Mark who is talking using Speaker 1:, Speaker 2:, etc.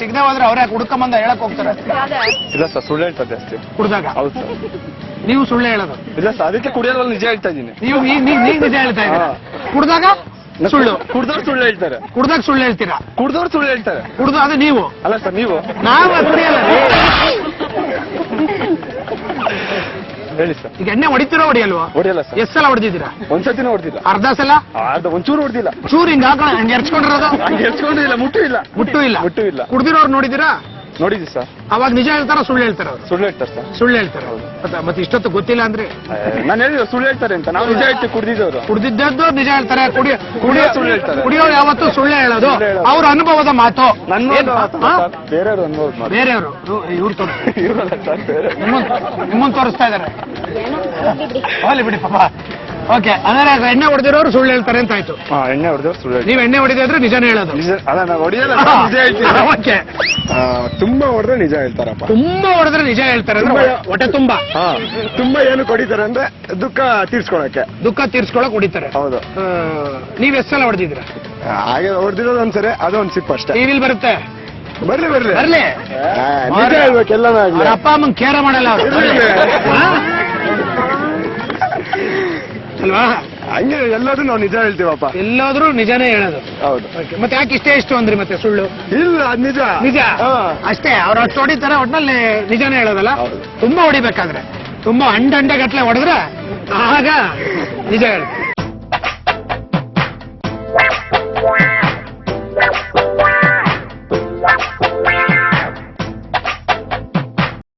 Speaker 1: ಸಿಗದೆ ಹೋದ್ರೆ ಅವ್ರೇ ಹುಡುಕಂಬಂದ ಹೇಳಕ್ ಹೋಗ್ತಾರೆ.
Speaker 2: ಇಲ್ಲ ಸರ್, ಸುಳ್ಳು ಹೇಳ್ತಾ ಜಾಸ್ತಿ.
Speaker 1: ಕುಡ್ದಾಗ?
Speaker 2: ಹೌದು ಸರ್.
Speaker 1: ನೀವು ಸುಳ್ಳು ಹೇಳೋದು?
Speaker 2: ಇಲ್ಲ ಸರ್, ಅದಕ್ಕೆ ಕುಡಿಯೋದ್ರಲ್ಲಿ ನಿಜ ಹೇಳ್ತಾ ಇದ್ದೀನಿ.
Speaker 1: ನೀವು ನಿಜ ಹೇಳ್ತಾ ಇದ್ದೀರಾ? ಕುಡ್ದಾಗ ಸುಳ್ಳು?
Speaker 2: ಕುಡ್ದವ್ರು ಸುಳ್ಳು ಹೇಳ್ತಾರೆ.
Speaker 1: ಕುಡ್ದಾಗ ಸುಳ್ಳು ಹೇಳ್ತೀರಾ?
Speaker 2: ಕುಡ್ದವ್ರು ಸುಳ್ಳು ಹೇಳ್ತಾರೆ.
Speaker 1: ಕುಡ್ದು ಅದು ನೀವು?
Speaker 2: ಅಲ್ಲ ಸರ್, ನೀವು.
Speaker 1: ನಾವು ಕುಡಿಯಲ್ಲ.
Speaker 2: ಹೇಳಿ ಸರ್.
Speaker 1: ಈಗ ಎಣ್ಣೆ ಹೊಡಿತೀರೋ ಹೊಡಿಯಲ್ವಾ?
Speaker 2: ಹೊಡಿಯಲ್ಲ ಸರ್.
Speaker 1: ಎಷ್ಟು ಸಲ ಹೊಡೆದಿದ್ದೀರಾ?
Speaker 2: ಒಂದ್ಸತಿನೂ ಹೊಡೆದಿಲ್ಲ.
Speaker 1: ಅರ್ಧ ಸಲ?
Speaker 2: ಒಂಚೂರು ಹೊಡೆದಿಲ್ಲ.
Speaker 1: ಚೂರು ಹಿಂಗ ಹಂಗೆ ಎರ್ಚ್ಕೊಂಡಿರೋದು?
Speaker 2: ಹಂಗೆ ಎರ್ಚ್ಕೊಂಡಿಲ್ಲ, ಮುಟ್ಟು ಇಲ್ಲ.
Speaker 1: ಮುಟ್ಟು ಇಲ್ಲ.
Speaker 2: ಮುಟ್ಟು ಇಲ್ಲ.
Speaker 1: ಕುಡ್ದಿರೋರು ನೋಡಿದಿರಾ?
Speaker 2: ನೋಡಿದ್ವಿ ಸರ್.
Speaker 1: ಅವಾಗ ನಿಜ ಹೇಳ್ತಾರ ಸುಳ್ಳು ಹೇಳ್ತಾರ?
Speaker 2: ಸುಳ್ಳು ಹೇಳ್ತಾರೆ ಸರ್.
Speaker 1: ಸುಳ್ಳು ಹೇಳ್ತಾರೆ. ಮತ್ತೆ ಇಷ್ಟೊತ್ತು ಗೊತ್ತಿಲ್ಲ ಅಂದ್ರೆ?
Speaker 2: ನಾನು ಹೇಳಿದ್ರು ಸುಳ್ಳು ಹೇಳ್ತಾರೆ ಅಂತ. ನಾವು ನಿಜ ಹೇಳ್ತೀವಿ, ಕುಡ್ದಿದ್ದವರು.
Speaker 1: ಕುಡ್ದಿದ್ದದ್ದು ನಿಜ ಹೇಳ್ತಾರೆ.
Speaker 2: ಸುಳ್ಳು ಹೇಳ್ತಾರೆ.
Speaker 1: ಕುಡಿಯೋರು ಯಾವತ್ತೂ ಸುಳ್ಳು ಹೇಳೋದು ಅವ್ರ ಅನುಭವದ ಮಾತು.
Speaker 2: ಬೇರೆಯವರು ಅನುಭವ.
Speaker 1: ಬೇರೆಯವರು ಇವ್ರು ನಿಮ್ಮನ್ನು ತೋರಿಸ್ತಾ ಇದಾರೆ. ಹೋಗ್ಲಿ ಬಿಡಿ ಪಾಪ. ಓಕೆ, ಅಂದ್ರೆ ಎಣ್ಣೆ ಹೊಡೆದಿರೋರು ಸುಳ್ಳು ಹೇಳ್ತಾರೆ ಅಂತ ಆಯ್ತು.
Speaker 2: ಎಣ್ಣೆ ಹೊಡೆದವ್ರು ಸುಳ್ಳು.
Speaker 1: ನೀವು ಎಣ್ಣೆ ಹೊಡೆದಿದ್ರೆ ನಿಜನೇ ಹೇಳೋದು?
Speaker 2: ಅಲ್ಲ, ನಾವು ಹೊಡೆಯಲ್ಲ, ನಿಜ ಹೇಳ್ತೀವಿ.
Speaker 1: ಓಕೆ.
Speaker 2: ತುಂಬಾ ಹೊಡೆದ್ರೆ ನಿಜ ಹೇಳ್ತಾರಪ್ಪ.
Speaker 1: ತುಂಬಾ ಹೊಡೆದ್ರೆ ನಿಜ ಹೇಳ್ತಾರೆ ಅಂದ್ರೆ ಹೊಟ್ಟೆ ತುಂಬಾ.
Speaker 2: ತುಂಬಾ ಏನು ಹೊಡಿತಾರೆ ಅಂದ್ರೆ ದುಃಖ ತೀರ್ಸ್ಕೊಳಕ್ಕೆ.
Speaker 1: ದುಃಖ ತೀರ್ಸ್ಕೊಳಕ್ ಹೊಡಿತಾರೆ.
Speaker 2: ಹೌದು.
Speaker 1: ನೀವ್ ಎಷ್ಟು ಸಲ ಹೊಡೆದಿದ್ದೀರಾ?
Speaker 2: ಹಾಗೆ ಹೊಡೆದಿರೋದು ಒಂದ್ಸರಿ, ಅದೊಂದ್ ಸಿಪ್ ಅಷ್ಟೇ.
Speaker 1: ಟಿವಿಲ್ ಬರುತ್ತೆ.
Speaker 2: ಬರ್ಲಿ
Speaker 1: ನಿಜ
Speaker 2: ಹೇಳ್ಬೇಕೆಲ್ಲ.
Speaker 1: ಅಪ್ಪ ಅಮ್ಮಂಗ್ ಕೇರ ಮಾಡಲ್ಲ ಅಲ್ವಾ?
Speaker 2: ಹಂಗೆ ಎಲ್ಲಾದ್ರೂ ನಾವು ನಿಜ ಹೇಳ್ತೀವಪ್ಪ.
Speaker 1: ಎಲ್ಲಾದ್ರೂ ನಿಜಾನೇ ಹೇಳೋದು.
Speaker 2: ಹೌದು.
Speaker 1: ಮತ್ತೆ ಯಾಕೆ ಇಷ್ಟು ಅಂದ್ರೆ ಮತ್ತೆ ಸುಳ್ಳು?
Speaker 2: ಇಲ್ಲ, ಅದ್ ನಿಜ.
Speaker 1: ನಿಜ ಅಷ್ಟೇ. ಅವ್ರು ಅಷ್ಟು ಹೊಡಿತಾರೆ, ಒಟ್ನಲ್ಲಿ ನಿಜಾನೇ ಹೇಳೋದಲ್ಲ. ತುಂಬಾ ಹೊಡಿಬೇಕಾದ್ರೆ, ತುಂಬಾ ಅಂಡಗಟ್ಲೆ ಹೊಡೆದ್ರೆ ಆಗ ನಿಜ ಹೇಳ.